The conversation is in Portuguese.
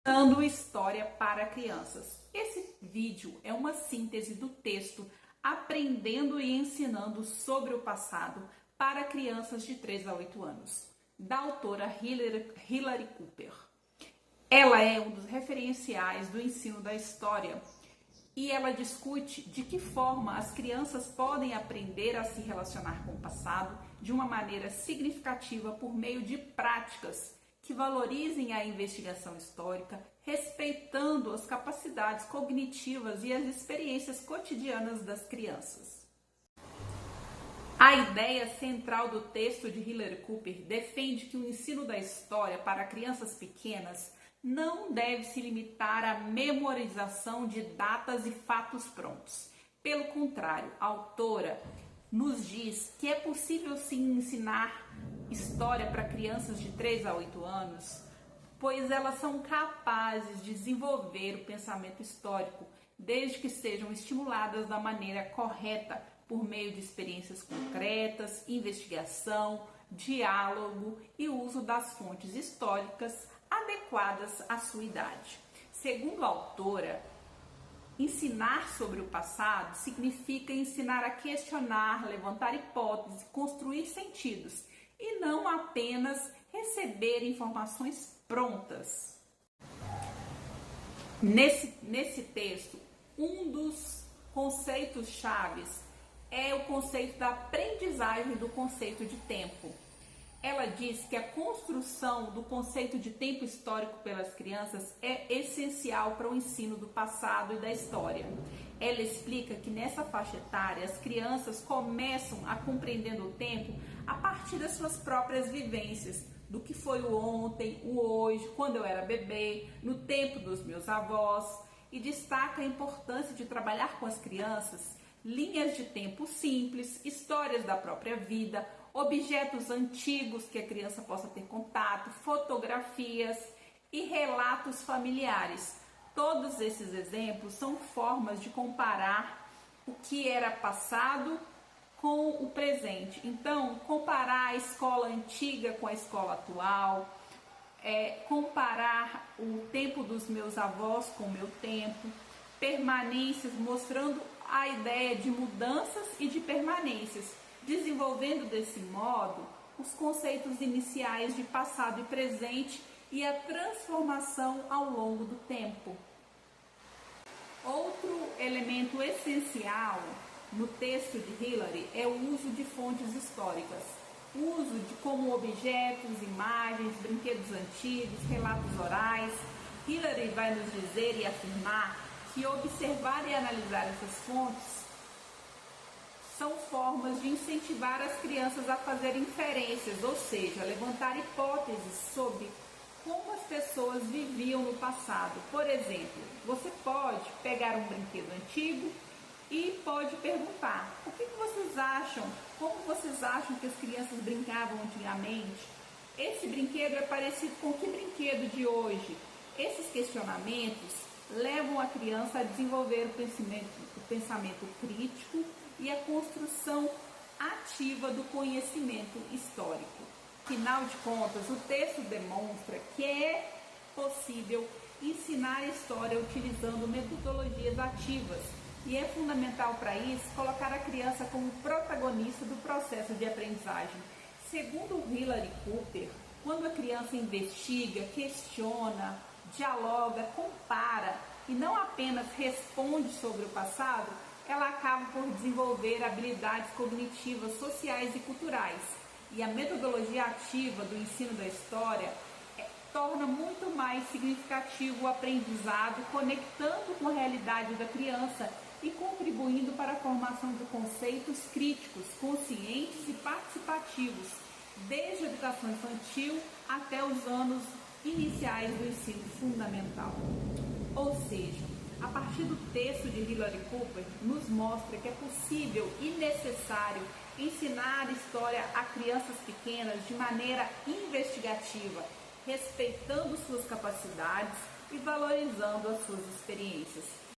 Ensinando História para Crianças. Esse vídeo é uma síntese do texto Aprendendo e Ensinando sobre o Passado para Crianças de 3 a 8 anos, da autora Hilary Cooper. Ela é um dos referenciais do ensino da história e ela discute de que forma as crianças podem aprender a se relacionar com o passado de uma maneira significativa por meio de práticas que valorizem a investigação histórica, respeitando as capacidades cognitivas e as experiências cotidianas das crianças. A ideia central do texto de Hilary Cooper defende que o ensino da história para crianças pequenas não deve se limitar à memorização de datas e fatos prontos. Pelo contrário, a autora nos diz que é possível sim ensinar história para crianças de 3 a 8 anos, pois elas são capazes de desenvolver o pensamento histórico, desde que sejam estimuladas da maneira correta, por meio de experiências concretas, investigação, diálogo e uso das fontes históricas adequadas à sua idade. Segundo a autora, ensinar sobre o passado significa ensinar a questionar, levantar hipóteses, construir sentidos e não apenas receber informações prontas. Nesse texto, um dos conceitos chaves é o conceito da aprendizagem do conceito de tempo. Ela diz que a construção do conceito de tempo histórico pelas crianças é essencial para o ensino do passado e da história. Ela explica que nessa faixa etária as crianças começam a compreender o tempo a partir das suas próprias vivências, do que foi o ontem, o hoje, quando eu era bebê, no tempo dos meus avós, e destaca a importância de trabalhar com as crianças linhas de tempo simples, histórias da própria vida, objetos antigos que a criança possa ter contato, fotografias e relatos familiares. Todos esses exemplos são formas de comparar o que era passado com o presente. Então, comparar a escola antiga com a escola atual, comparar o tempo dos meus avós com o meu tempo, permanências, mostrando a ideia de mudanças e de permanências, desenvolvendo desse modo os conceitos iniciais de passado e presente e a transformação ao longo do tempo. Outro elemento essencial no texto de Hilary é o uso de fontes históricas, o uso de como objetos, imagens, brinquedos antigos, relatos orais. Hilary vai nos dizer e afirmar que observar e analisar essas fontes são formas de incentivar as crianças a fazer inferências, ou seja, levantar hipóteses sobre como as pessoas viviam no passado. Por exemplo, você pode pegar um brinquedo antigo e pode perguntar: o que vocês acham? Como vocês acham que as crianças brincavam antigamente? Esse brinquedo é parecido com que brinquedo de hoje? Esses questionamentos levam a criança a desenvolver o pensamento crítico e a construção ativa do conhecimento histórico. Afinal de contas, o texto demonstra que é possível ensinar história utilizando metodologias ativas e é fundamental para isso colocar a criança como protagonista do processo de aprendizagem. Segundo Hilary Cooper, quando a criança investiga, questiona, dialoga, compara e não apenas responde sobre o passado, ela acaba por desenvolver habilidades cognitivas, sociais e culturais. E a metodologia ativa do ensino da história torna muito mais significativo o aprendizado, conectando com a realidade da criança e contribuindo para a formação de conceitos críticos, conscientes e participativos, desde a educação infantil até os anos iniciais do ensino fundamental. Ou seja, a partir do texto de Hilary Cooper, nos mostra que é possível e necessário ensinar história a crianças pequenas de maneira investigativa, respeitando suas capacidades e valorizando as suas experiências.